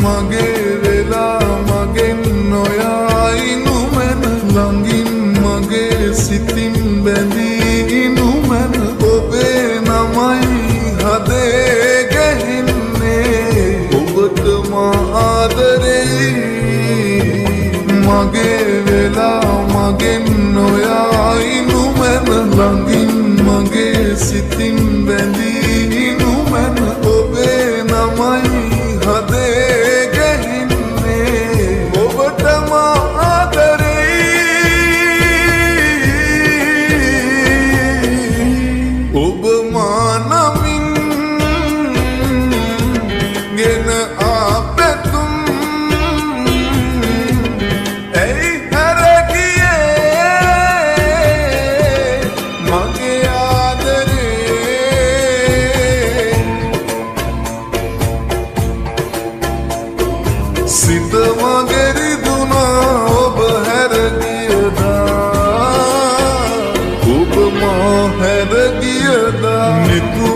මගේ වෙලා මගෙන් නොයයි නුමන ළඟින් මගේ සිතින් බැඳී නුමන ඔබේ නමයි හදේ ගැහෙන්නේ ඔබට මා ආදරෙයි මගේ වෙලා මගෙන් නොයයි නුමන ළඟින් මගේ සිතින් බැඳී නුමන ඔබේ නමයි හදේ ගැහෙන්නේ ඔබට මා ආදරෙයි ඔබ මා නමින් ගෙන ආපැතුම් ඇයි හැරගියේ මගේ ආදරේ සිත මගේ රිදුනා ඔබ හැරගියදා ඔබ මා හැරගියදා නිතු